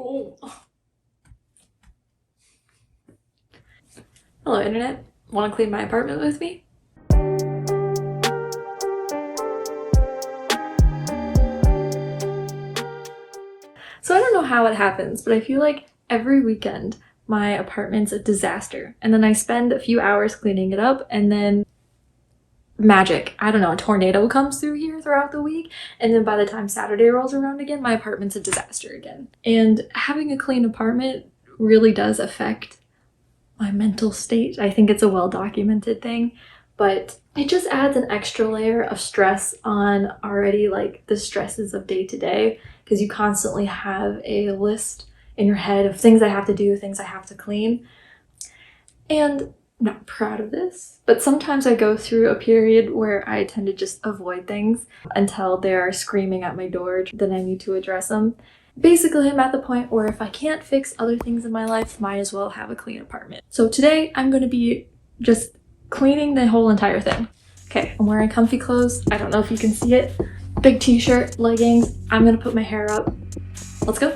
Oh. Hello, internet. Want to clean my apartment with me? So I don't know how it happens, but I feel like every weekend my apartment's a disaster. And then I spend a few hours cleaning it up and then magic. I don't know, a tornado comes through here throughout the week. And then by the time Saturday rolls around again, my apartment's a disaster again. And having a clean apartment really does affect my mental state. I think it's a well-documented thing, but it just adds an extra layer of stress on already like the stresses of day to day, because you constantly have a list in your head of things I have to do, things I have to clean. And I'm not proud of this, but sometimes I go through a period where I tend to just avoid things until they're screaming at my door, then I need to address them. Basically, I'm at the point where if I can't fix other things in my life, might as well have a clean apartment. So today I'm going to be just cleaning the whole entire thing. Okay, I'm wearing comfy clothes. I don't know if you can see it. Big t-shirt, leggings. I'm going to put my hair up. Let's go.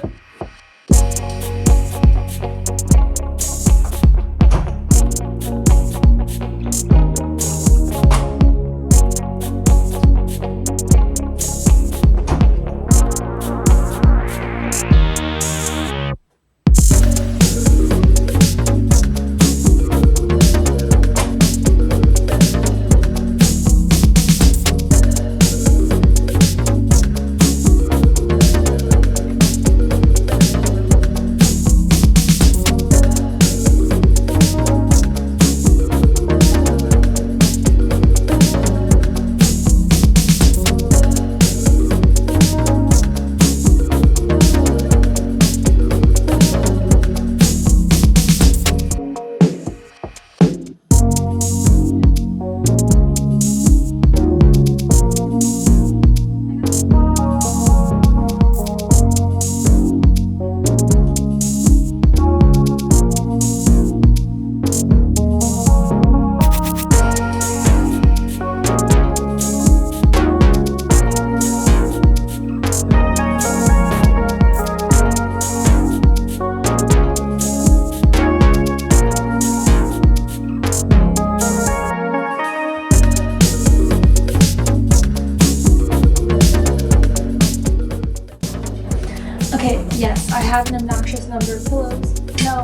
Okay, yes, I have an obnoxious number of pillows. No,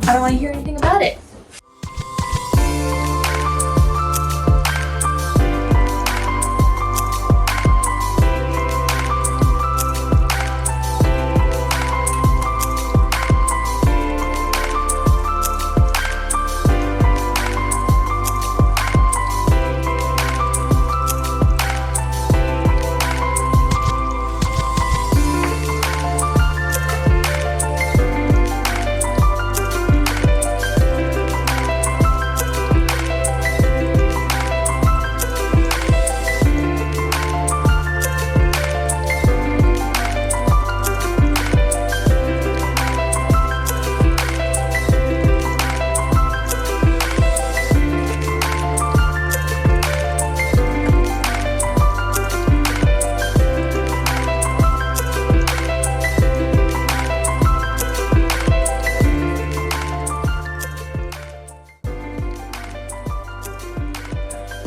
I don't want to hear anything about it.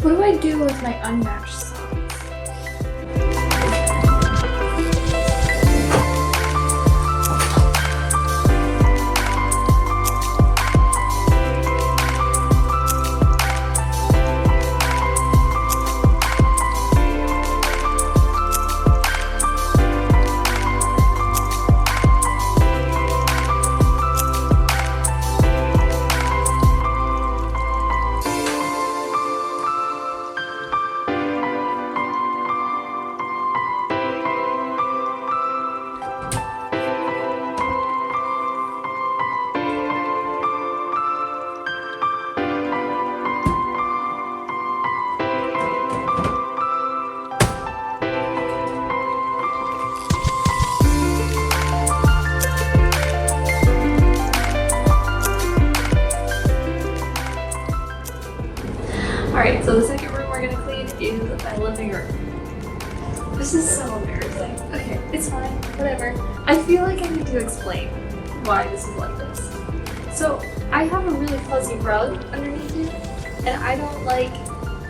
What do I do with my unmatched socks? Alright, so the second room we're gonna clean is my living room. This is so embarrassing. Okay, it's fine, whatever. I feel like I need to to explain why this is like this. So I have a really fuzzy rug underneath here, and I don't like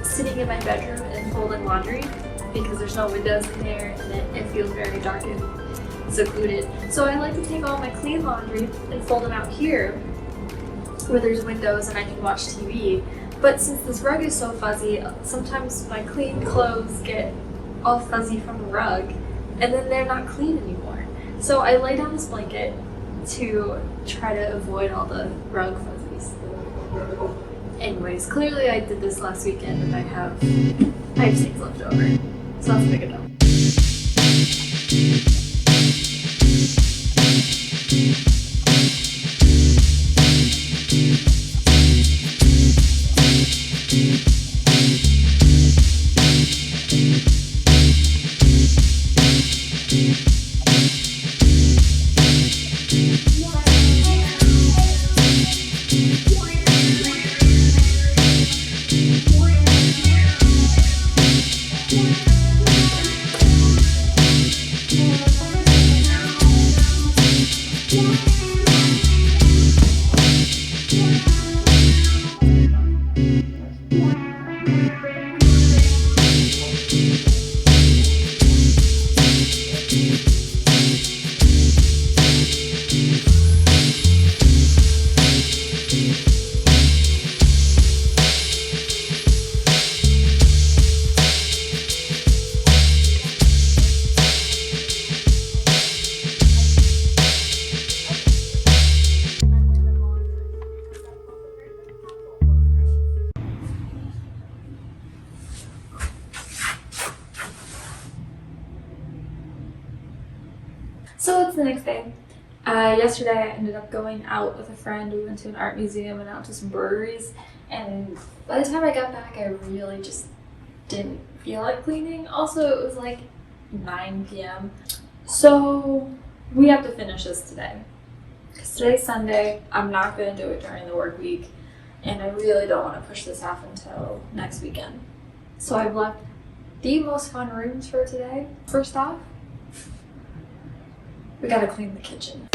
sitting in my bedroom and folding laundry because there's no windows in there and it feels very dark and secluded. So I like to take all my clean laundry and fold them out here where there's windows and I can watch TV. But since this rug is so fuzzy, sometimes my clean clothes get all fuzzy from the rug and then they're not clean anymore. So I lay down this blanket to try to avoid all the rug fuzzies. Anyways, clearly I did this last weekend and I have stains left over. So that's a big enough. So it's the next day. Yesterday I ended up going out with a friend. We went to an art museum and out to some breweries, and by the time I got back I really just didn't feel like cleaning. Also, it was like 9 p.m. So we have to finish this today. Because today's Sunday, I'm not going to do it during the work week, and I really don't want to push this off until next weekend. So I've left the most fun rooms for today. First off, we gotta clean the kitchen.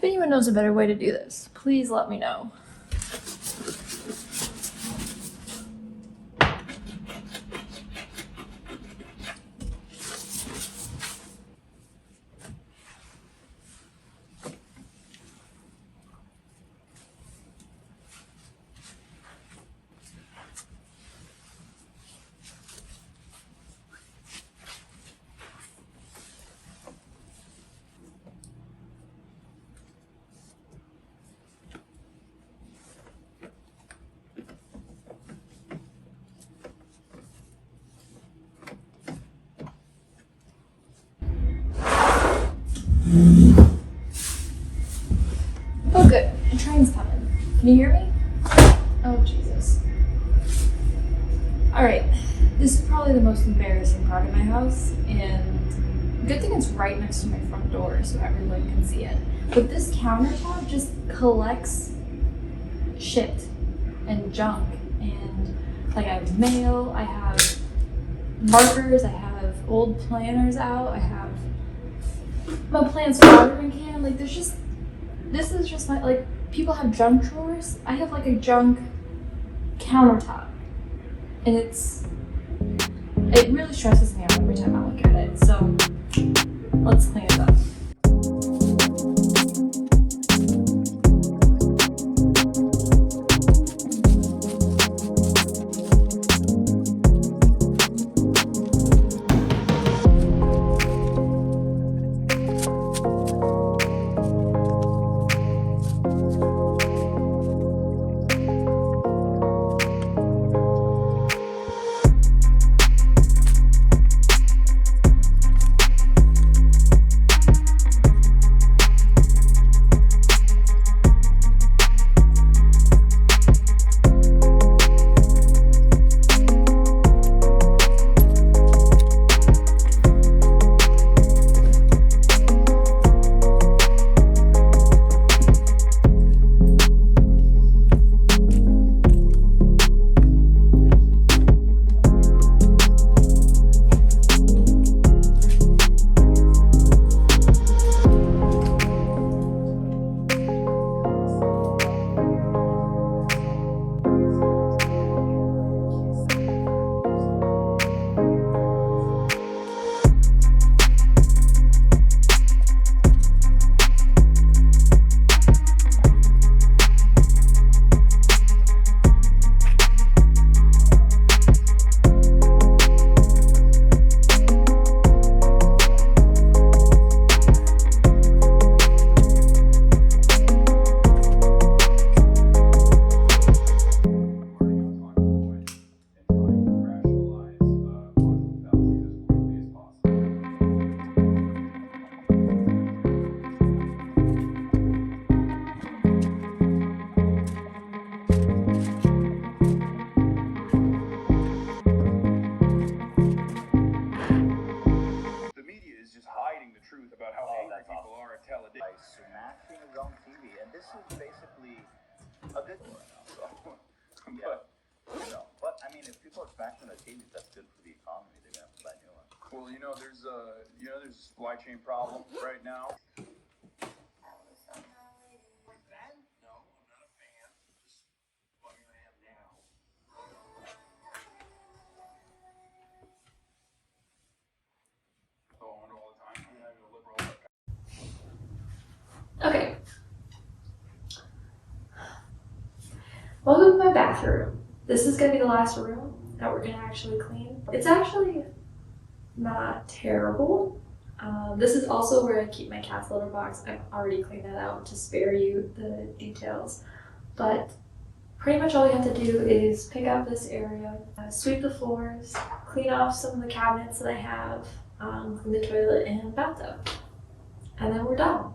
If anyone knows a better way to do this, please let me know. Oh good, the train's coming. Can you hear me? Oh Jesus. Alright, this is probably the most embarrassing part of my house, and good thing it's right next to my front door so everyone can see it. But this countertop just collects shit and junk, and like I have mail, I have markers, I have old planners out, I have my plant's watering can, like this is just my, like, people have junk drawers, I have like a junk countertop, and it really stresses me out every time I look at it, so let's clean it up. Smashing his own TV, and this is basically a good thing right now. So, but I mean, if people are smashing their TVs, that's good for the economy. They're gonna have to buy new ones. Well, there's a supply chain problem right now. Fan? No, I'm not a fan. Just what I am now. So I wonder all the time. I'm having a liberal. Okay. Welcome to my bathroom. This is gonna be the last room that we're gonna actually clean. It's actually not terrible. This is also where I keep my cat's litter box. I've already cleaned that out to spare you the details. But pretty much all you have to do is pick up this area, sweep the floors, clean off some of the cabinets that I have, clean the toilet and bathtub, and then we're done.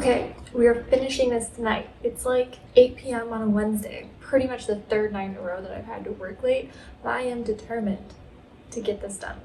Okay, we are finishing this tonight. It's like 8 p.m. on a Wednesday. Pretty much the third night in a row that I've had to work late, but I am determined to get this done.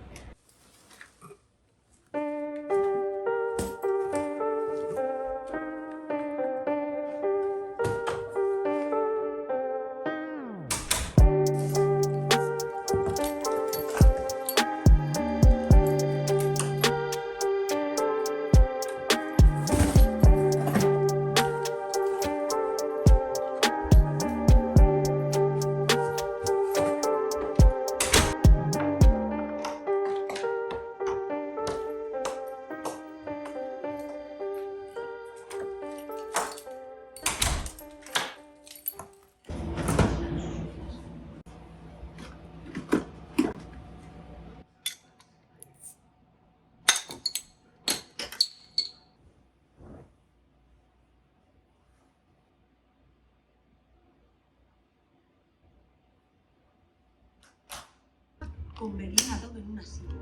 Con Melina todo en una silla.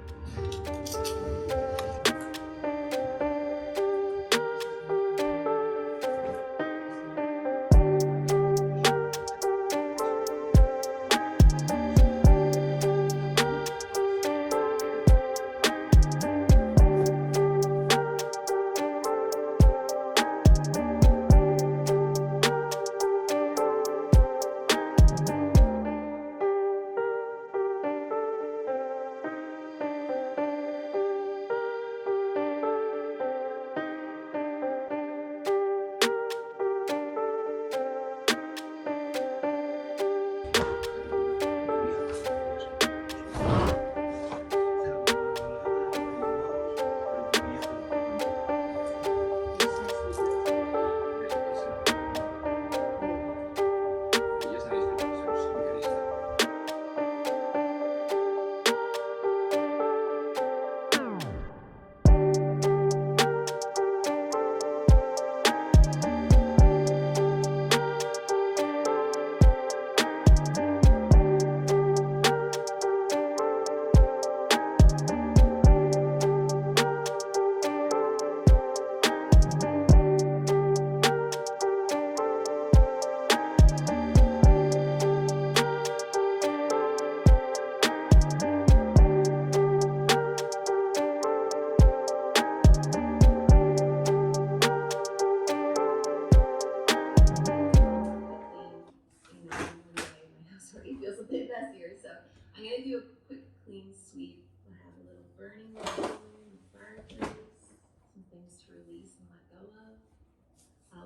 Feels a bit messier, so I'm gonna do a quick clean sweep. I have a little burning room, fireplace, some things to release and let go of.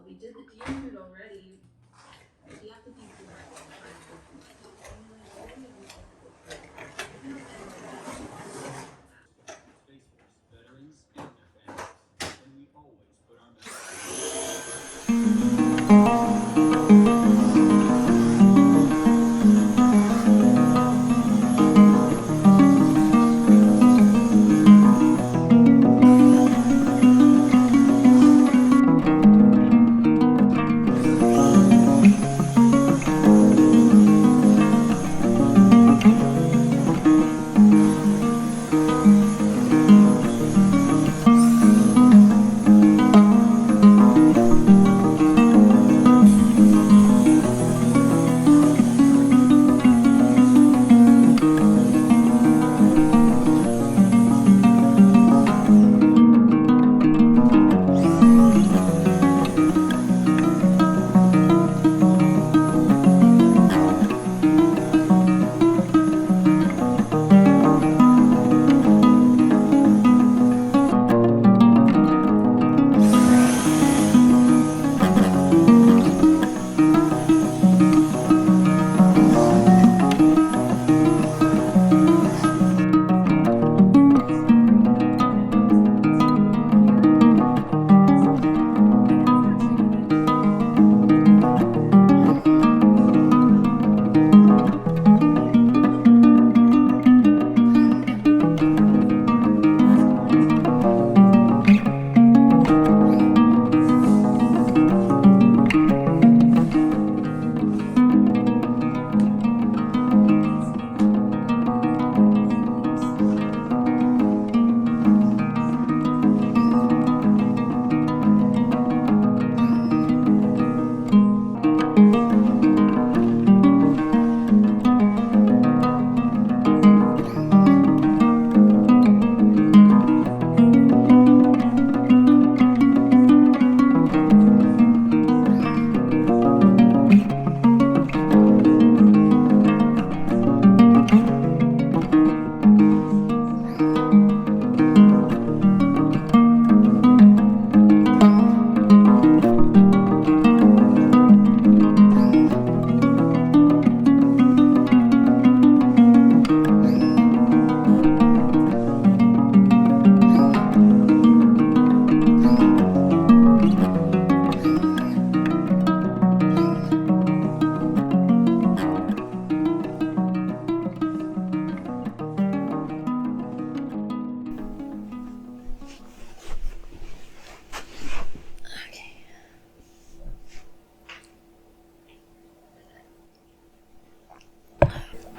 We did the deodorant already. We have to do some Space Force veterans and their families, and we always put our best.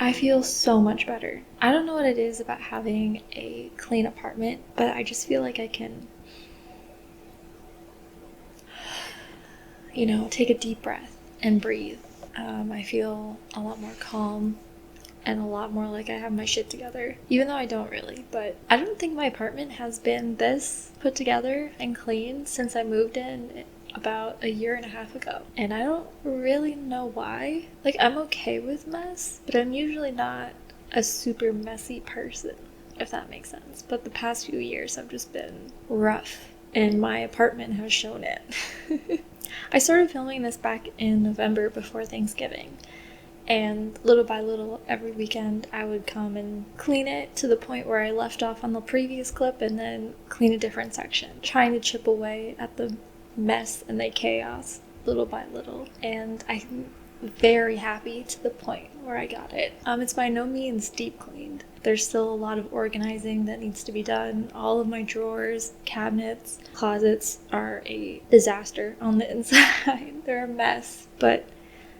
I feel so much better. I don't know what it is about having a clean apartment, but I just feel like I can, take a deep breath and breathe. I feel a lot more calm and a lot more like I have my shit together, even though I don't really. But I don't think my apartment has been this put together and clean since I moved in about a year and a half ago. And I don't really know why. Like, I'm okay with mess, but I'm usually not a super messy person, if that makes sense. But the past few years have just been rough, and my apartment has shown it. I started filming this back in November before Thanksgiving, and little by little, every weekend, I would come and clean it to the point where I left off on the previous clip and then clean a different section, trying to chip away at the mess and the chaos little by little. And I'm very happy to the point where I got it. It's by no means deep cleaned. There's still a lot of organizing that needs to be done. All of my drawers, cabinets, closets are a disaster on the inside. They're a mess, but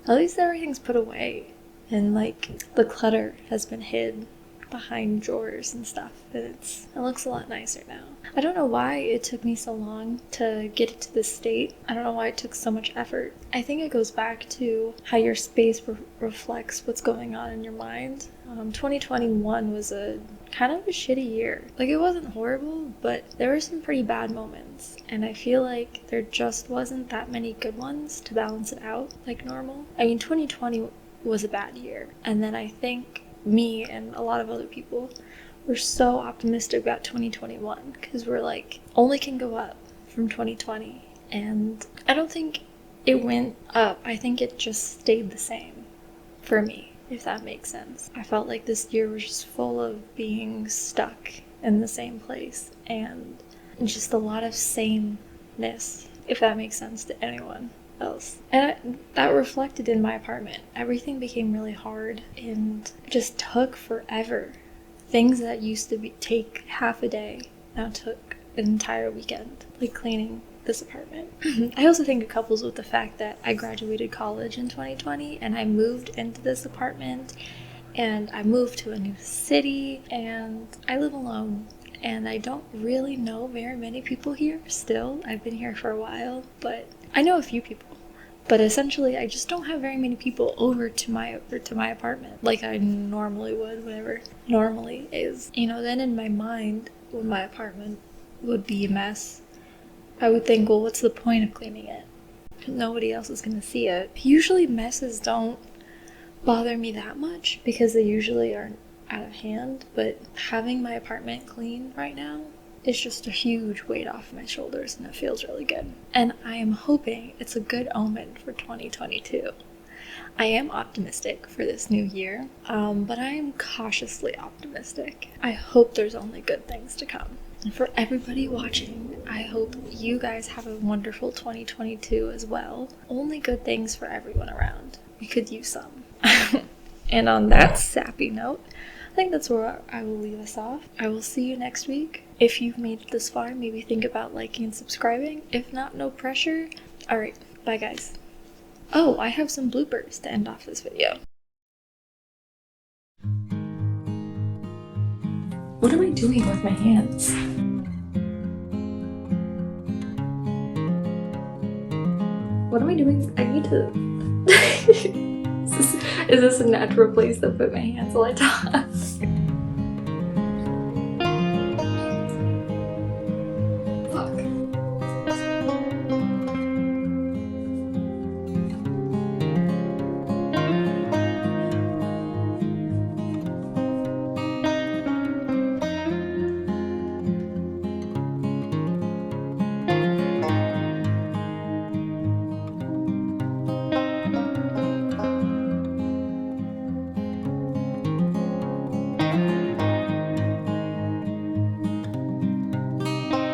at least everything's put away, and like the clutter has been hid behind drawers and stuff, and it looks a lot nicer now. I don't know why it took me so long to get it to this state. I don't know why it took so much effort. I think it goes back to how your space reflects what's going on in your mind. 2021 was a kind of a shitty year. Like, it wasn't horrible, but there were some pretty bad moments, and I feel like there just wasn't that many good ones to balance it out like normal. I mean, 2020 was a bad year, and then I think me and a lot of other people were so optimistic about 2021 because we're like, only can go up from 2020, and I don't think it went up. I think it just stayed the same for me, if that makes sense. I felt like this year was just full of being stuck in the same place and just a lot of sameness, if that makes sense to anyone else. And that reflected in my apartment. Everything became really hard and just took forever. Things that used to take half a day now took an entire weekend, like cleaning this apartment. I also think it couples with the fact that I graduated college in 2020 and I moved into this apartment, and I moved to a new city, and I live alone, and I don't really know very many people here still. I've been here for a while, but I know a few people. But essentially, I just don't have very many people over to my apartment like I normally would, whatever normally is. Then in my mind, when my apartment would be a mess, I would think, well, what's the point of cleaning it? Nobody else is going to see it. Usually messes don't bother me that much because they usually aren't out of hand, but having my apartment clean right now is just a huge weight off my shoulders, and it feels really good. And I am hoping it's a good omen for 2022. I am optimistic for this new year, but I am cautiously optimistic. I hope there's only good things to come. And for everybody watching, I hope you guys have a wonderful 2022 as well. Only good things for everyone around. We could use some. And on that sappy note, I think that's where I will leave us off. I will see you next week. If you've made it this far, maybe think about liking and subscribing. If not, no pressure. Alright, bye guys. Oh, I have some bloopers to end off this video. What am I doing with my hands? What am I doing? I need to... Is this a natural place to put my hands while I talk?